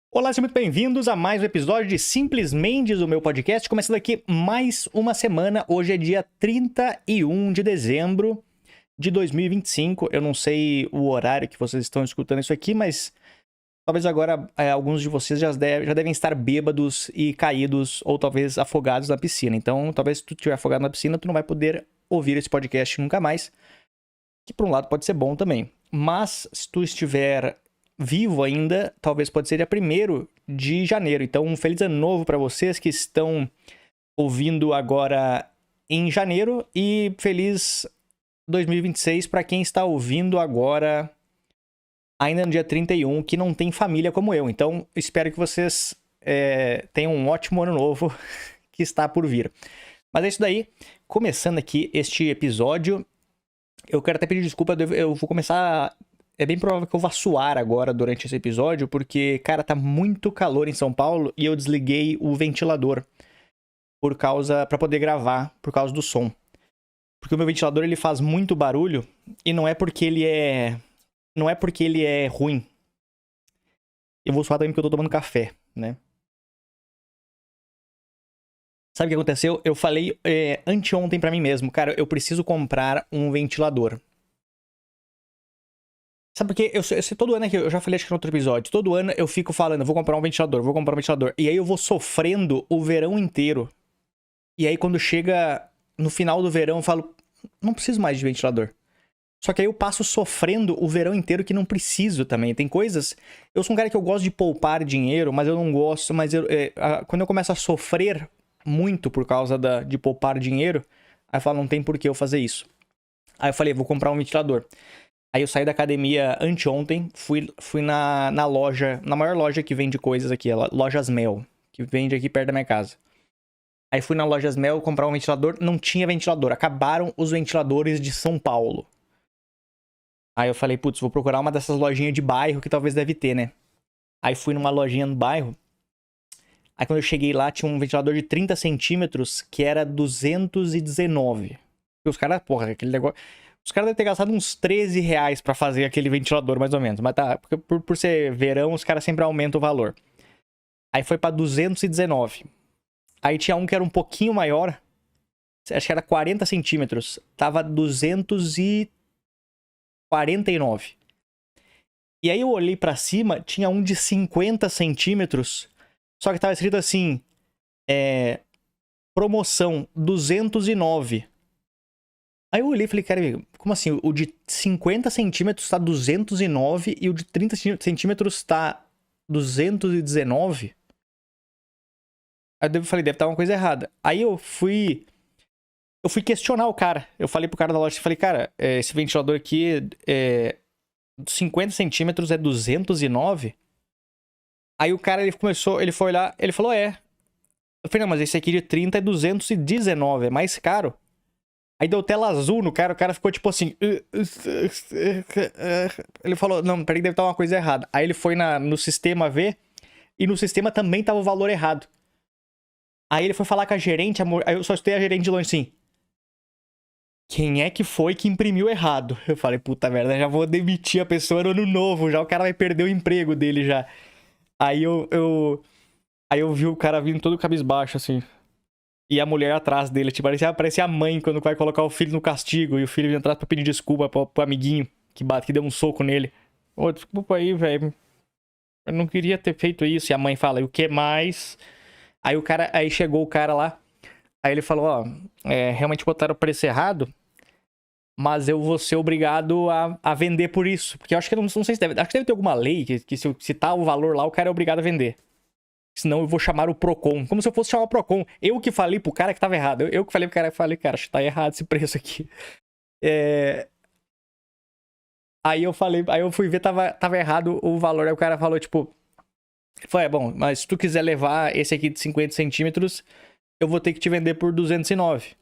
Olá, sejam muito bem-vindos a mais um episódio de Simplesmente o meu podcast. Começando aqui mais uma semana. Hoje é dia 31 de dezembro de 2025. Eu não sei o horário que vocês estão escutando isso aqui, mas talvez agora alguns de vocês já devem estar bêbados e caídos ou talvez afogados na piscina. Então, talvez se tu estiver afogado na piscina, tu não vai poder ouvir esse podcast nunca mais, que por um lado pode ser bom também. Mas se tu estiver vivo ainda, talvez pode ser dia 1º de janeiro. Então, um feliz ano novo para vocês que estão ouvindo agora em janeiro e feliz 2026 para quem está ouvindo agora ainda no dia 31, que não tem família como eu. Então, espero que vocês tenham um ótimo ano novo que está por vir. Mas é isso daí. Começando aqui este episódio, eu quero até pedir desculpa, eu vou começar... É bem provável que eu vá suar agora durante esse episódio, porque, cara, tá muito calor em São Paulo e eu desliguei o ventilador pra poder gravar, por causa do som. Porque o meu ventilador, ele faz muito barulho e não é porque ele é ruim. Eu vou suar também porque eu tô tomando café, né? Sabe o que aconteceu? Eu falei anteontem pra mim mesmo, cara, eu preciso comprar um ventilador. Sabe por quê? Todo ano aqui, eu já falei acho que no outro episódio, todo ano eu fico falando, vou comprar um ventilador, vou comprar um ventilador. E aí eu vou sofrendo o verão inteiro. E aí quando chega no final do verão, eu falo, não preciso mais de ventilador. Só que aí eu passo sofrendo o verão inteiro que não preciso também. Tem coisas... Eu sou um cara que eu gosto de poupar dinheiro, mas eu não gosto... Quando eu começo a sofrer muito por causa de poupar dinheiro, aí eu falo, não tem por que eu fazer isso. Aí eu falei, vou comprar um ventilador. Aí eu saí da academia anteontem, fui na loja, na maior loja que vende coisas aqui, Lojas Mel, que vende aqui perto da minha casa. Aí fui na Lojas Mel comprar um ventilador, não tinha ventilador, acabaram os ventiladores de São Paulo. Aí eu falei, putz, vou procurar uma dessas lojinhas de bairro que talvez deve ter, né? Aí fui numa lojinha no bairro, aí quando eu cheguei lá tinha um ventilador de 30 centímetros que era 219. E os caras, porra, aquele negócio... Os caras devem ter gastado uns 13 reais pra fazer aquele ventilador, mais ou menos. Mas tá, porque por ser verão, os caras sempre aumentam o valor. Aí foi pra 219. Aí tinha um que era um pouquinho maior. Acho que era 40 centímetros. Tava 249. E aí eu olhei pra cima, tinha um de 50 centímetros. Só que tava escrito assim... promoção 209. Aí eu olhei e falei, cara, como assim? O de 50 centímetros tá 209 e o de 30 centímetros tá 219? Aí eu falei, deve estar uma coisa errada. Aí eu fui questionar o cara. Eu falei pro cara da loja, falei, cara, esse ventilador aqui 50 centímetros é 209? Aí o cara, ele foi olhar, ele falou, é. Eu falei, não, mas esse aqui de 30 é 219, é mais caro. Aí deu tela azul no cara, o cara ficou tipo assim... Ele falou, não, peraí, deve estar uma coisa errada. Aí ele foi no sistema ver, e no sistema também tava o valor errado. Aí ele foi falar com a gerente, aí eu só escutei a gerente de longe assim... Quem é que foi que imprimiu errado? Eu falei, puta merda, já vou demitir a pessoa no ano novo, já o cara vai perder o emprego dele já. Aí aí eu vi o cara vindo todo cabisbaixo, assim... E a mulher atrás dele, tipo, parecia a mãe quando vai colocar o filho no castigo e o filho vem atrás pra pedir desculpa pro amiguinho que deu um soco nele. Ô, desculpa aí, velho. Eu não queria ter feito isso. E a mãe fala, e o que mais? Aí chegou o cara lá. Aí ele falou, ó, realmente botaram o preço errado, mas eu vou ser obrigado a vender por isso. Porque eu acho que, não sei se deve ter alguma lei que se tá o valor lá, o cara é obrigado a vender. Senão eu vou chamar o Procon. Como se eu fosse chamar o Procon. Eu que falei pro cara que tava errado. Eu que falei pro cara, cara, acho que tá errado esse preço aqui. Aí eu fui ver, tava errado o valor. Aí o cara falou, tipo... Foi, bom, mas se tu quiser levar esse aqui de 50 centímetros, eu vou ter que te vender por 209.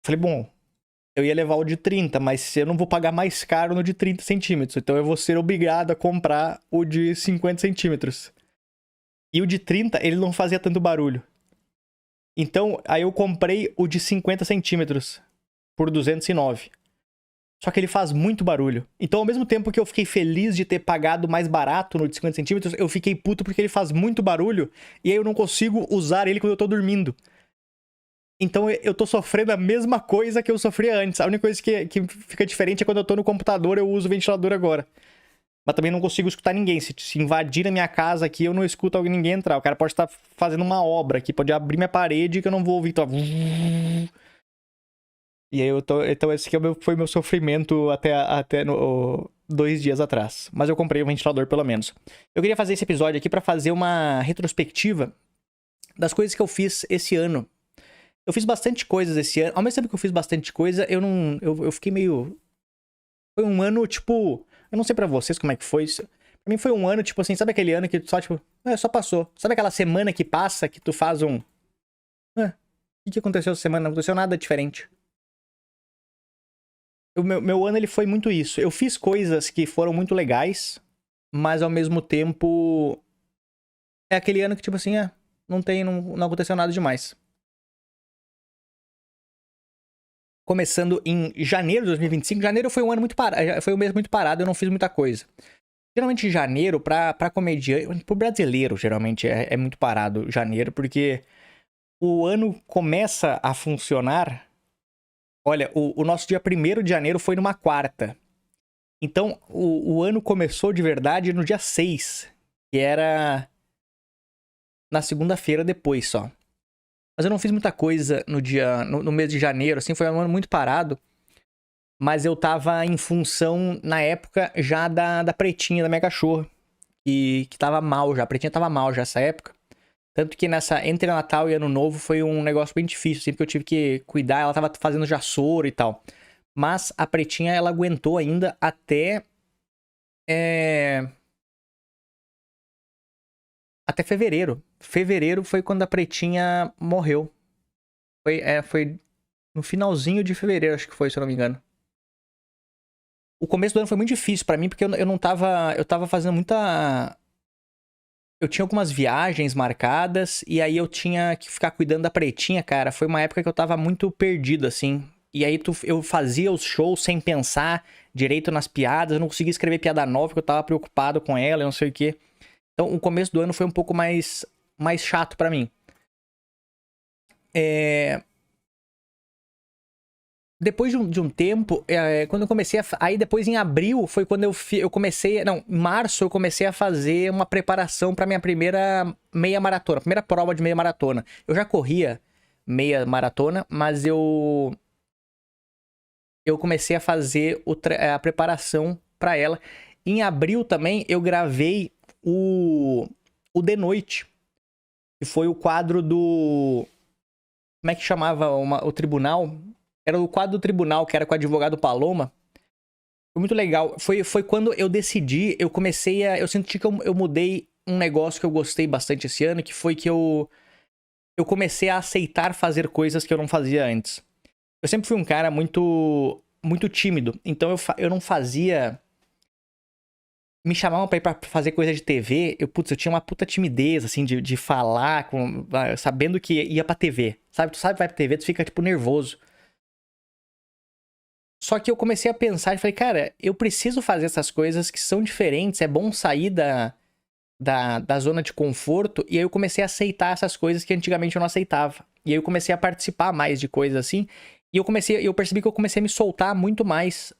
Falei, bom, eu ia levar o de 30, mas eu não vou pagar mais caro no de 30 centímetros. Então eu vou ser obrigado a comprar o de 50 centímetros. E o de 30, ele não fazia tanto barulho. Então, aí eu comprei o de 50 centímetros por 209. Só que ele faz muito barulho. Então, ao mesmo tempo que eu fiquei feliz de ter pagado mais barato no de 50 centímetros, eu fiquei puto porque ele faz muito barulho e aí eu não consigo usar ele quando eu tô dormindo. Então eu tô sofrendo a mesma coisa que eu sofria antes. A única coisa que fica diferente é quando eu tô no computador, eu uso o ventilador agora. Mas também não consigo escutar ninguém. Se invadir a minha casa aqui, eu não escuto ninguém entrar. O cara pode estar fazendo uma obra aqui, pode abrir minha parede que eu não vou ouvir. Então... E aí então esse aqui foi meu sofrimento até 2 dias atrás. Mas eu comprei um ventilador pelo menos. Eu queria fazer esse episódio aqui pra fazer uma retrospectiva das coisas que eu fiz esse ano. Eu fiz bastante coisas esse ano. Ao mesmo tempo que eu fiz bastante coisa, eu não... Eu fiquei meio... Foi um ano, tipo... Eu não sei pra vocês como é que foi. Pra mim foi um ano, tipo assim, sabe aquele ano que só, tipo... só passou. Sabe aquela semana que passa, que tu faz um... o que aconteceu essa semana? Não aconteceu nada diferente. O meu ano, ele foi muito isso. Eu fiz coisas que foram muito legais, mas ao mesmo tempo... É aquele ano que, tipo assim, não aconteceu nada demais. Começando em janeiro de 2025. Janeiro foi um ano muito parado. Foi um mês muito parado, eu não fiz muita coisa. Geralmente janeiro, pra comediante... Pro brasileiro, geralmente, é muito parado janeiro, porque o ano começa a funcionar... Olha, o nosso dia 1º de janeiro foi numa quarta. Então, o ano começou de verdade no dia 6, que era na segunda-feira depois só. Mas eu não fiz muita coisa no mês de janeiro, assim, foi um ano muito parado. Mas eu tava em função, na época, já da Pretinha, da minha cachorra, que tava mal já. A Pretinha tava mal já essa época. Tanto que entre Natal e Ano Novo foi um negócio bem difícil, assim, porque eu tive que cuidar, ela tava fazendo já soro e tal. Mas a Pretinha, ela aguentou ainda até... Até fevereiro. Fevereiro foi quando a Pretinha morreu. Foi no finalzinho de fevereiro, acho que foi, se eu não me engano. O começo do ano foi muito difícil pra mim, porque eu não tava... Eu tava fazendo muita... Eu tinha algumas viagens marcadas, e aí eu tinha que ficar cuidando da Pretinha, cara. Foi uma época que eu tava muito perdido, assim. E aí eu fazia os shows sem pensar direito nas piadas, eu não conseguia escrever piada nova, porque eu tava preocupado com ela, eu não sei o quê. Então, o começo do ano foi um pouco mais chato pra mim. Depois de um tempo, quando eu comecei a... Aí depois em abril foi quando eu comecei... Não, em março eu comecei a fazer uma preparação pra minha primeira meia maratona. Primeira prova de meia maratona. Eu já corria meia maratona, mas eu comecei a fazer a preparação pra ela. Em abril também eu gravei o De Noite, que foi o quadro do... Como é que chamava o tribunal? Era o quadro do tribunal, que era com o advogado Paloma. Foi muito legal. Foi quando eu decidi, eu comecei a... Eu senti que eu mudei um negócio que eu gostei bastante esse ano, que foi que eu comecei a aceitar fazer coisas que eu não fazia antes. Eu sempre fui um cara muito tímido, então eu não fazia... Me chamavam pra ir pra fazer coisa de TV, eu tinha uma puta timidez, assim, de falar, sabendo que ia pra TV. Sabe, tu sabe que vai pra TV, tu fica, tipo, nervoso. Só que eu comecei a pensar e falei, cara, eu preciso fazer essas coisas que são diferentes, é bom sair da zona de conforto. E aí eu comecei a aceitar essas coisas que antigamente eu não aceitava. E aí eu comecei a participar mais de coisas assim. E eu percebi que eu comecei a me soltar muito mais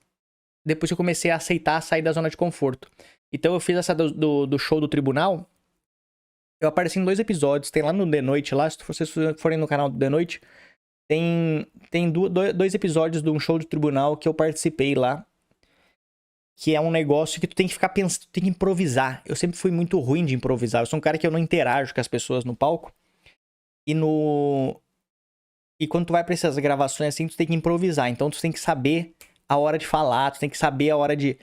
depois que eu comecei a aceitar sair da zona de conforto. Então eu fiz essa do show do tribunal. Eu apareci em 2 episódios, tem lá no The Noite, lá, se vocês forem no canal do The Noite... Tem 2 episódios de um show de tribunal que eu participei lá. Que é um negócio que tu tem que ficar pensando, tu tem que improvisar. Eu sempre fui muito ruim de improvisar. Eu sou um cara que eu não interajo com as pessoas no palco. E quando tu vai pra essas gravações assim, tu tem que improvisar. Então tu tem que saber a hora de falar, tu tem que saber a hora de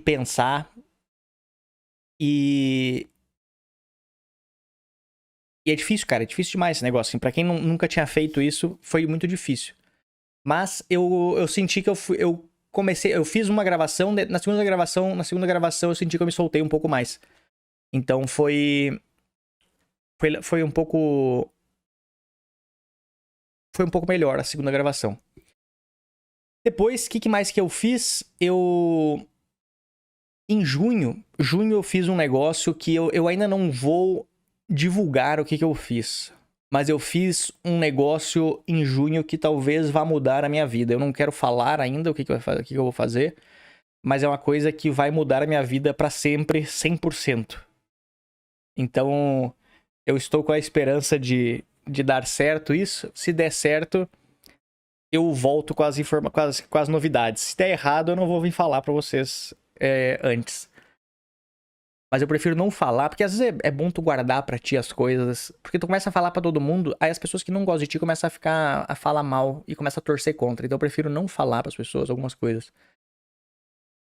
pensar. E é difícil, cara. É difícil demais esse negócio. Assim, pra quem nunca tinha feito isso, foi muito difícil. Mas eu senti que eu comecei... Eu fiz uma gravação, na segunda gravação eu senti que eu me soltei um pouco mais. Então foi um pouco... Foi um pouco melhor a segunda gravação. Depois, o que mais que eu fiz? Em junho eu fiz um negócio que eu ainda não vou divulgar o que eu fiz. Mas eu fiz um negócio em junho que talvez vá mudar a minha vida. Eu não quero falar ainda o que eu vou fazer, mas é uma coisa que vai mudar a minha vida pra sempre, 100%. Então, eu estou com a esperança de dar certo isso. Se der certo, eu volto com as novidades. Se der errado, eu não vou vir falar pra vocês antes. Mas eu prefiro não falar, porque às vezes é bom tu guardar pra ti as coisas. Porque tu começa a falar pra todo mundo, aí as pessoas que não gostam de ti começam a falar mal e começam a torcer contra. Então eu prefiro não falar pras pessoas algumas coisas.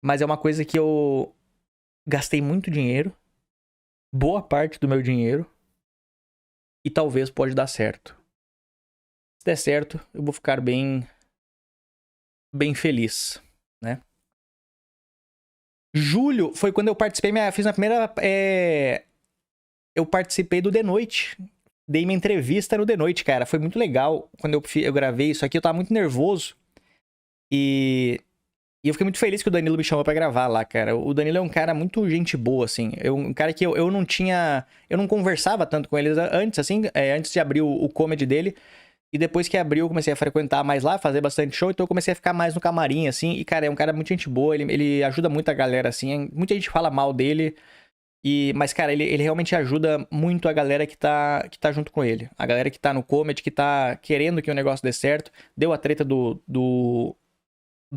Mas é uma coisa que eu gastei muito dinheiro, boa parte do meu dinheiro, e talvez pode dar certo. Se der certo, eu vou ficar bem feliz, né? Julho foi quando eu participei, fiz minha primeira... eu participei do The Noite. Dei minha entrevista no The Noite, cara. Foi muito legal. Quando eu gravei isso aqui, eu tava muito nervoso. E eu fiquei muito feliz que o Danilo me chamou pra gravar lá, cara. O Danilo é um cara muito gente boa, assim. Um cara que eu não tinha... Eu não conversava tanto com ele antes, assim. Antes de abrir o comedy dele. E depois que abriu, eu comecei a frequentar mais lá, fazer bastante show. Então eu comecei a ficar mais no camarim, assim. E, cara, é um cara muito gente boa. Ele ajuda muito a galera, assim. Muita gente fala mal dele. Mas, cara, ele realmente ajuda muito a galera que tá junto com ele. A galera que tá no comedy, que tá querendo que o negócio dê certo. Deu a treta do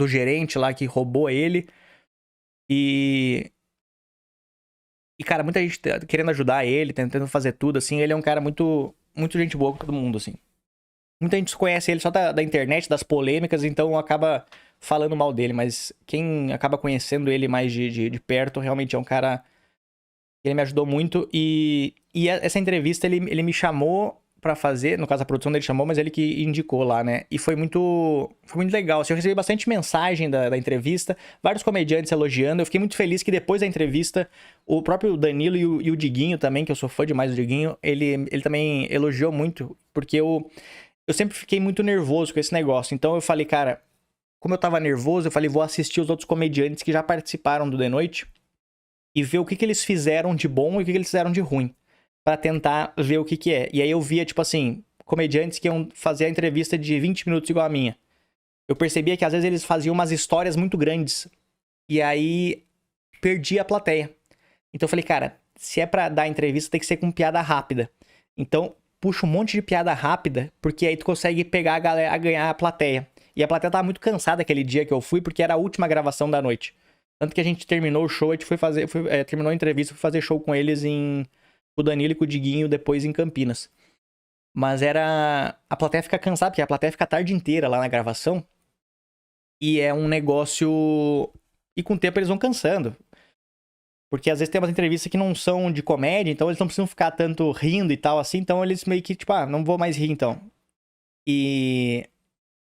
gerente lá que roubou ele. E, cara, muita gente tá querendo ajudar ele, tentando fazer tudo, assim. Ele é um cara muito gente boa com todo mundo, assim. Muita gente conhece ele só da internet, das polêmicas, então acaba falando mal dele. Mas quem acaba conhecendo ele mais de perto, realmente é um cara... Ele me ajudou muito. E essa entrevista ele me chamou pra fazer. No caso, a produção dele chamou, mas ele que indicou lá, né? E foi muito legal. Assim, eu recebi bastante mensagem da entrevista. Vários comediantes elogiando. Eu fiquei muito feliz que depois da entrevista, o próprio Danilo e o Diguinho também, que eu sou fã demais do Diguinho, ele também elogiou muito. Porque eu sempre fiquei muito nervoso com esse negócio. Então eu falei, cara, como eu tava nervoso, eu falei, vou assistir os outros comediantes que já participaram do The Noite e ver o que eles fizeram de bom e o que eles fizeram de ruim, pra tentar ver o que é. E aí eu via, tipo assim, comediantes que iam fazer a entrevista de 20 minutos igual a minha. Eu percebia que às vezes eles faziam umas histórias muito grandes, e aí perdia a plateia. Então eu falei, cara, se é pra dar entrevista, tem que ser com piada rápida. Então puxa um monte de piada rápida, porque aí tu consegue pegar a galera, a ganhar a plateia. E a plateia tava muito cansada aquele dia que eu fui, porque era a última gravação da noite. Tanto que a gente terminou o show, a gente terminou a entrevista, foi fazer show com eles o Danilo e com o Diguinho depois em Campinas. Mas a plateia fica cansada, porque a plateia fica a tarde inteira lá na gravação. E é um negócio... E com o tempo eles vão cansando. Porque às vezes tem umas entrevistas que não são de comédia, então eles não precisam ficar tanto rindo e tal assim. Então eles meio que, tipo, não vou mais rir então.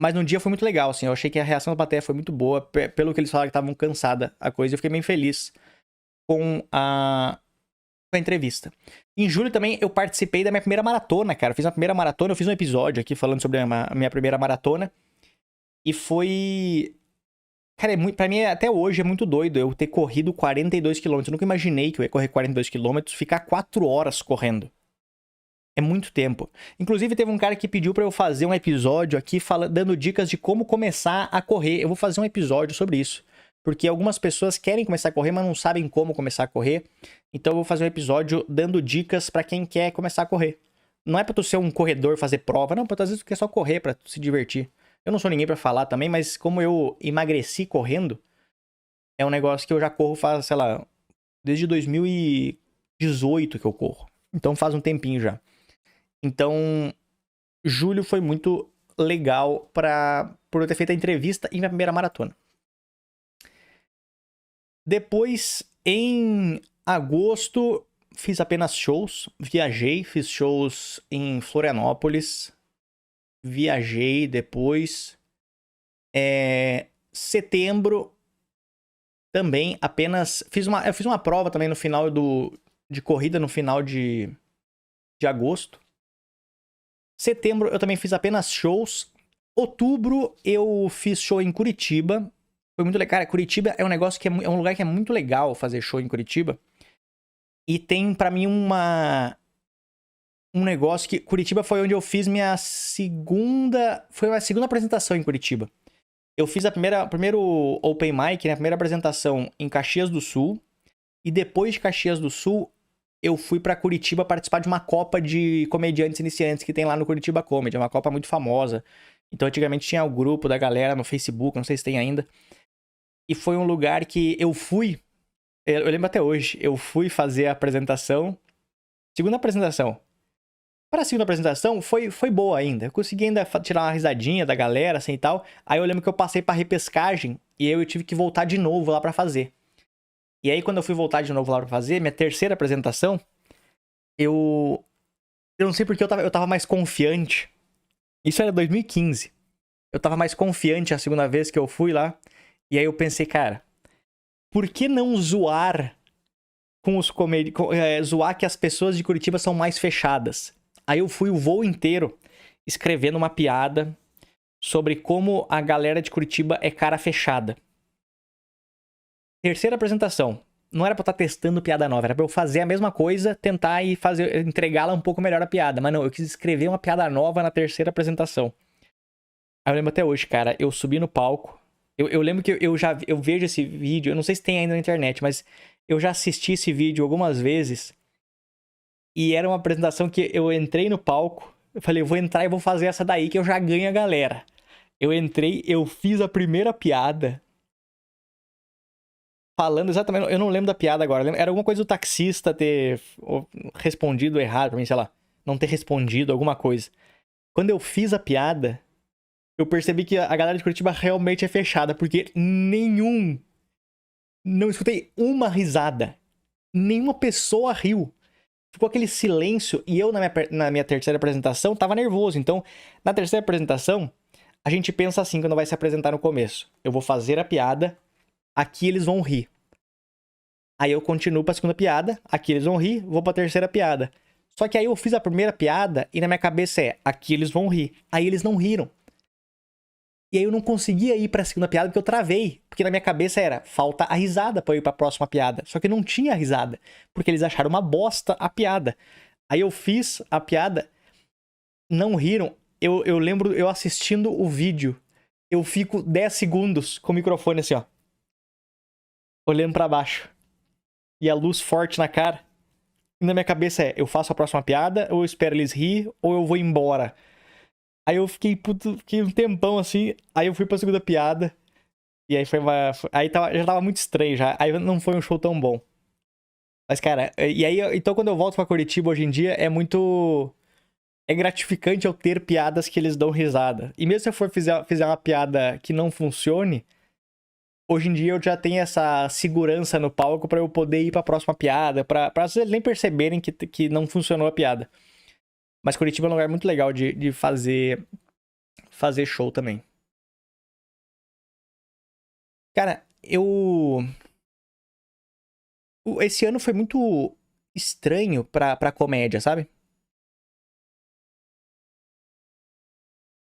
Mas no dia foi muito legal, assim. Eu achei que a reação da plateia foi muito boa. Pelo que eles falaram que estavam cansada a coisa. Eu fiquei bem feliz com a entrevista. Em julho também eu participei da minha primeira maratona, cara. Eu fiz a primeira maratona. Eu fiz um episódio aqui falando sobre a minha primeira maratona. E foi... Cara, pra mim até hoje é muito doido eu ter corrido 42 km. Eu nunca imaginei que eu ia correr 42 km, ficar 4 horas correndo. É muito tempo. Inclusive, teve um cara que pediu pra eu fazer um episódio aqui dando dicas de como começar a correr. Eu vou fazer um episódio sobre isso. Porque algumas pessoas querem começar a correr, mas não sabem como começar a correr. Então eu vou fazer um episódio dando dicas pra quem quer começar a correr. Não é pra tu ser um corredor, fazer prova. Não, às vezes tu quer só correr pra tu se divertir. Eu não sou ninguém pra falar também, mas como eu emagreci correndo, é um negócio que eu já corro faz, sei lá, desde 2018 que eu corro. Então faz um tempinho já. Então, julho foi muito legal por eu ter feito a entrevista e minha primeira maratona. Depois, em agosto, fiz apenas shows. Viajei, fiz shows em Florianópolis. Viajei depois. Setembro, também apenas... Eu fiz uma prova também no final de corrida, no final de agosto. Setembro eu também fiz apenas shows. Outubro eu fiz show em Curitiba. Foi muito legal. Cara, Curitiba é um negócio que é um lugar que é muito legal fazer show em Curitiba. E tem pra mim um negócio que... Curitiba foi onde eu fiz minha segunda... Foi a segunda apresentação em Curitiba. Eu fiz primeiro Open Mic, né? A primeira apresentação em Caxias do Sul. E depois de Caxias do Sul, eu fui pra Curitiba participar de uma copa de comediantes iniciantes que tem lá no Curitiba Comedy. É uma copa muito famosa. Então, antigamente tinha o grupo da galera no Facebook, não sei se tem ainda. E foi um lugar que eu fui... Eu lembro até hoje. Eu fui fazer a apresentação. Segunda apresentação. Para a segunda apresentação, foi boa ainda. Eu consegui ainda tirar uma risadinha da galera, assim e tal. Aí eu lembro que eu passei pra repescagem e aí eu tive que voltar de novo lá pra fazer. E aí, quando eu fui voltar de novo lá pra fazer, minha terceira apresentação, eu não sei porque eu tava mais confiante. Isso era 2015. Eu tava mais confiante a segunda vez que eu fui lá. E aí eu pensei, cara, por que não zoar com os zoar que as pessoas de Curitiba são mais fechadas? Aí eu fui o voo inteiro escrevendo uma piada sobre como a galera de Curitiba é cara fechada. Terceira apresentação. Não era pra eu estar testando piada nova, era pra eu fazer a mesma coisa, tentar e entregá-la um pouco melhor a piada. Mas não, eu quis escrever uma piada nova na terceira apresentação. Aí eu lembro até hoje, cara, eu subi no palco. Eu lembro que eu vejo esse vídeo, eu não sei se tem ainda na internet, mas eu já assisti esse vídeo algumas vezes. E era uma apresentação que eu entrei no palco, eu falei, eu vou entrar e vou fazer essa daí que eu já ganho a galera. Eu entrei, eu fiz a primeira piada. Falando exatamente, eu não lembro da piada agora, era alguma coisa do taxista ter respondido errado pra mim, sei lá, não ter respondido, alguma coisa. Quando eu fiz a piada, eu percebi que a galera de Curitiba realmente é fechada, porque não escutei uma risada. Nenhuma pessoa riu. Ficou aquele silêncio e eu, na minha terceira apresentação, tava nervoso. Então, na terceira apresentação, a gente pensa assim quando vai se apresentar no começo. Eu vou fazer a piada, aqui eles vão rir. Aí eu continuo pra segunda piada, aqui eles vão rir, vou pra terceira piada. Só que aí eu fiz a primeira piada e na minha cabeça aqui eles vão rir. Aí eles não riram. E aí eu não conseguia ir pra segunda piada porque eu travei. Porque na minha cabeça era, falta a risada pra eu ir pra próxima piada. Só que não tinha risada. Porque eles acharam uma bosta a piada. Aí eu fiz a piada, não riram. Eu lembro eu assistindo o vídeo. Eu fico 10 segundos com o microfone assim, ó. Olhando pra baixo. E a luz forte na cara. E na minha cabeça eu faço a próxima piada, ou eu espero eles rir, ou eu vou embora. Aí eu fiquei um tempão assim, aí eu fui pra segunda piada. E aí já tava muito estranho já. Aí não foi um show tão bom. Mas, cara, e aí, então quando eu volto pra Curitiba hoje em dia, é gratificante eu ter piadas que eles dão risada. E mesmo se eu fizer uma piada que não funcione, hoje em dia eu já tenho essa segurança no palco pra eu poder ir pra próxima piada, pra vocês nem perceberem que não funcionou a piada. Mas Curitiba é um lugar muito legal de fazer show também. Cara, esse ano foi muito estranho pra comédia, sabe?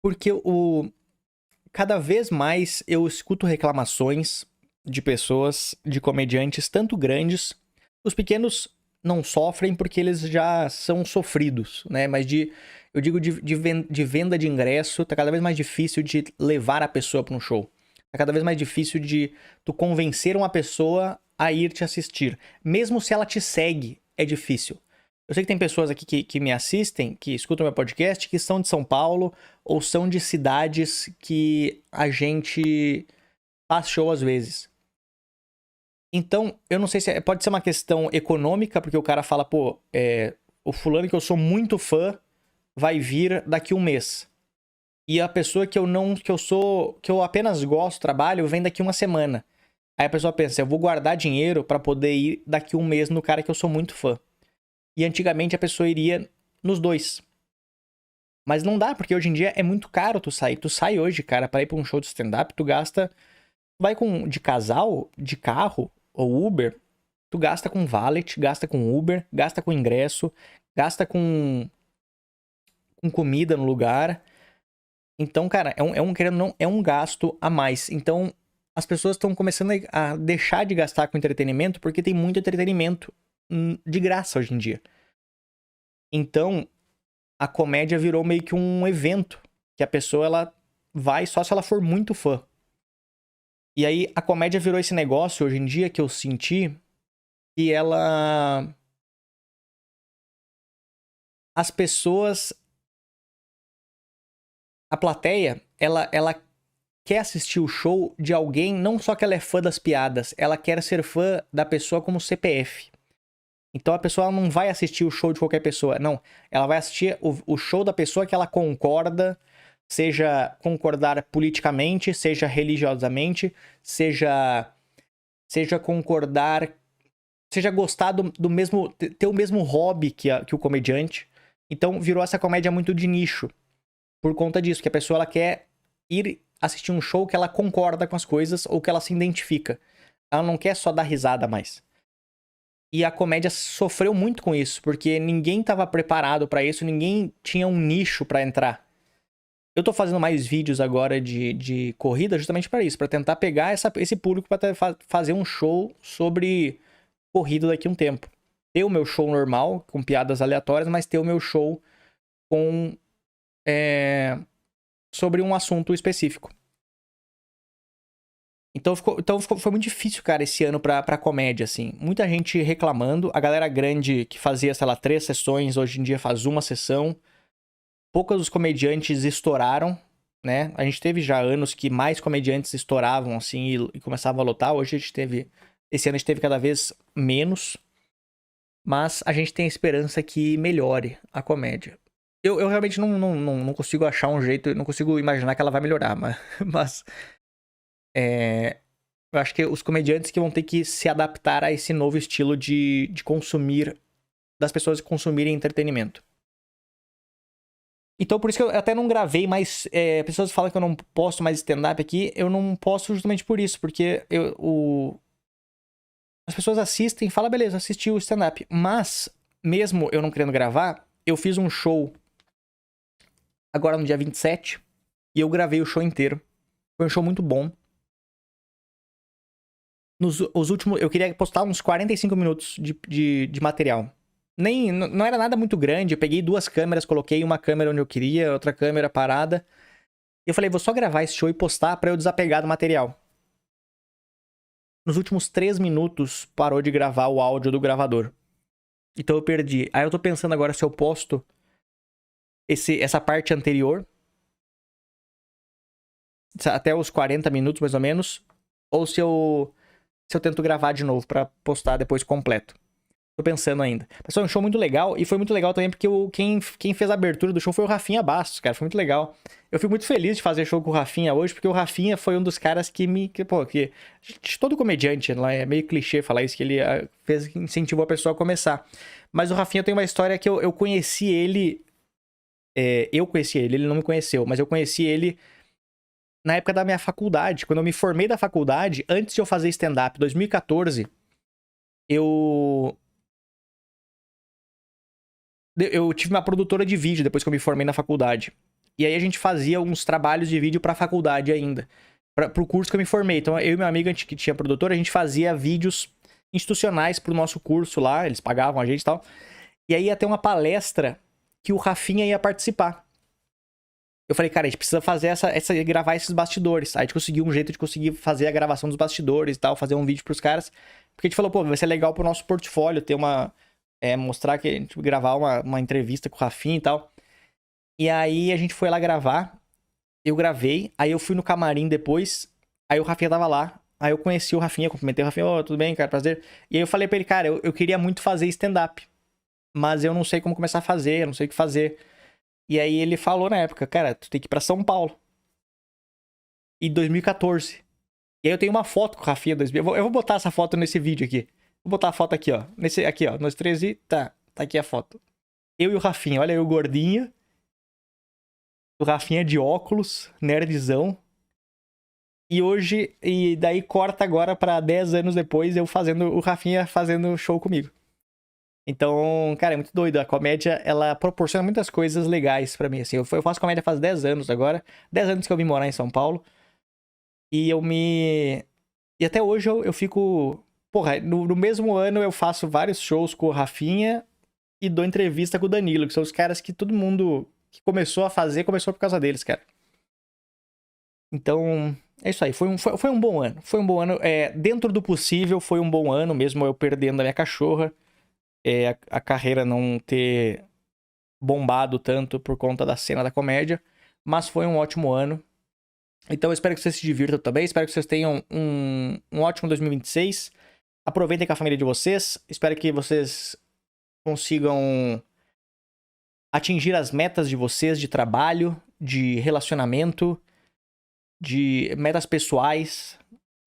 Porque cada vez mais eu escuto reclamações de pessoas, de comediantes, tanto grandes. Os pequenos não sofrem porque eles já são sofridos, né? Mas eu digo de venda de ingresso, tá cada vez mais difícil de levar a pessoa para um show. Tá cada vez mais difícil de tu convencer uma pessoa a ir te assistir. Mesmo se ela te segue, é difícil. Eu sei que tem pessoas aqui que me assistem, que escutam meu podcast, que são de São Paulo ou são de cidades que a gente faz show às vezes. Então, eu não sei se pode ser uma questão econômica, porque o cara fala, pô, o fulano que eu sou muito fã vai vir daqui um mês. E a pessoa que eu apenas gosto, trabalho, vem daqui uma semana. Aí a pessoa pensa, eu vou guardar dinheiro pra poder ir daqui um mês no cara que eu sou muito fã. E antigamente a pessoa iria nos dois. Mas não dá, porque hoje em dia é muito caro tu sair. Tu sai hoje, cara, pra ir pra um show de stand-up, tu gasta... Vai de casal, de carro ou Uber, tu gasta com valet, gasta com Uber, gasta com ingresso, gasta com comida no lugar. Então, cara, querendo ou não, é um gasto a mais. Então, as pessoas estão começando a deixar de gastar com entretenimento porque tem muito entretenimento de graça hoje em dia. Então, a comédia virou meio que um evento que a pessoa ela vai só se ela for muito fã. E aí a comédia virou esse negócio hoje em dia que eu senti que ela as pessoas a plateia, ela quer assistir o show de alguém, não só que ela é fã das piadas, ela quer ser fã da pessoa como CPF. Então a pessoa não vai assistir o show de qualquer pessoa, não. Ela vai assistir o show da pessoa que ela concorda, seja concordar politicamente, seja religiosamente, seja concordar, seja gostar do mesmo, ter o mesmo hobby que o comediante. Então virou essa comédia muito de nicho. Por conta disso, que a pessoa ela quer ir assistir um show que ela concorda com as coisas ou que ela se identifica. Ela não quer só dar risada mais. E a comédia sofreu muito com isso, porque ninguém estava preparado para isso, ninguém tinha um nicho para entrar. Eu tô fazendo mais vídeos agora de corrida justamente para isso, para tentar pegar esse público para fazer um show sobre corrida daqui a um tempo. Ter o meu show normal, com piadas aleatórias, mas ter o meu show com sobre um assunto específico. Então foi muito difícil, cara, esse ano pra comédia, assim. Muita gente reclamando. A galera grande que fazia, sei lá, 3 sessões, hoje em dia faz uma sessão. Poucos dos comediantes estouraram, né? A gente teve já anos que mais comediantes estouravam, assim, e começavam a lotar. Hoje a gente teve... Esse ano a gente teve cada vez menos. Mas a gente tem a esperança que melhore a comédia. Eu realmente não consigo achar um jeito, não consigo imaginar que ela vai melhorar, mas eu acho que os comediantes que vão ter que se adaptar a esse novo estilo de consumir, das pessoas consumirem entretenimento. Então, por isso que eu até não gravei mais. Pessoas falam que eu não posto mais stand-up aqui. Eu não posto justamente por isso, porque as pessoas assistem e falam, beleza, assisti o stand-up. Mas, mesmo eu não querendo gravar, eu fiz um show agora no dia 27 e eu gravei o show inteiro. Foi um show muito bom. Os últimos, eu queria postar uns 45 minutos de material. Não era nada muito grande, eu peguei 2 câmeras, coloquei uma câmera onde eu queria, outra câmera parada. E eu falei, vou só gravar esse show e postar pra eu desapegar do material. Nos últimos 3 minutos, parou de gravar o áudio do gravador. Então eu perdi. Aí eu tô pensando agora se eu posto essa parte anterior, até os 40 minutos mais ou menos, ou se eu tento gravar de novo pra postar depois completo. Tô pensando ainda. Mas foi um show muito legal, e foi muito legal também porque quem fez a abertura do show foi o Rafinha Bastos, cara, foi muito legal. Eu fico muito feliz de fazer show com o Rafinha hoje, porque o Rafinha foi um dos caras que todo comediante, lá é meio clichê falar isso, que ele incentivou a pessoa a começar. Mas o Rafinha tem uma história que eu conheci ele, eu conheci ele, ele não me conheceu, mas eu conheci ele na época da minha faculdade, quando eu me formei da faculdade, antes de eu fazer stand-up, 2014, eu tive uma produtora de vídeo depois que eu me formei na faculdade. E aí a gente fazia uns trabalhos de vídeo pra faculdade ainda. Pro curso que eu me formei. Então eu e meu amigo que tinha produtora, a gente fazia vídeos institucionais pro nosso curso lá. Eles pagavam a gente e tal. E aí ia ter uma palestra que o Rafinha ia participar. Eu falei, cara, a gente precisa fazer gravar esses bastidores. Aí a gente conseguiu um jeito de conseguir fazer a gravação dos bastidores e tal, fazer um vídeo pros caras. Porque a gente falou, pô, vai ser legal pro nosso portfólio ter mostrar que a gente gravar uma entrevista com o Rafinha e tal. E aí a gente foi lá gravar. Eu gravei. Aí eu fui no camarim depois. Aí o Rafinha tava lá. Aí eu conheci o Rafinha, cumprimentei o Rafinha. Tudo bem, cara? Prazer. E aí eu falei pra ele, cara, eu queria muito fazer stand-up. Mas eu não sei como começar a fazer, eu não sei o que fazer. E aí ele falou na época, cara, tu tem que ir pra São Paulo. Em 2014. E aí eu tenho uma foto com o Rafinha. Eu vou botar essa foto nesse vídeo aqui. Vou botar a foto aqui, ó. Aqui, ó. Nós 13. Tá aqui a foto. Eu e o Rafinha. Olha aí o gordinho. O Rafinha de óculos. Nerdzão. E daí corta agora pra 10 anos depois, o Rafinha fazendo show comigo. Então, cara, é muito doido. A comédia, ela proporciona muitas coisas legais pra mim, assim. Eu faço comédia faz 10 anos agora. 10 anos que eu vim morar em São Paulo. E eu me... E até hoje eu fico... Porra, no mesmo ano eu faço vários shows com o Rafinha e dou entrevista com o Danilo, que são os caras que todo mundo que começou a fazer, começou por causa deles, cara. Então, é isso aí. Foi um bom ano. Foi um bom ano. Dentro do possível, foi um bom ano, mesmo eu perdendo a minha cachorra. A carreira não ter bombado tanto por conta da cena da comédia. Mas foi um ótimo ano. Então eu espero que vocês se divirtam também. Espero que vocês tenham um ótimo 2026. Aproveitem com a família de vocês. Espero que vocês consigam atingir as metas de vocês de trabalho, de relacionamento, de metas pessoais,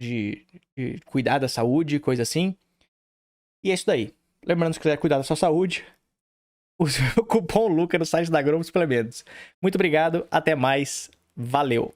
de cuidar da saúde, coisa assim. E é isso daí. Lembrando, se quiser cuidar da sua saúde, use o cupom LUCA no site da Growth Suplementos. Muito obrigado, até mais, valeu!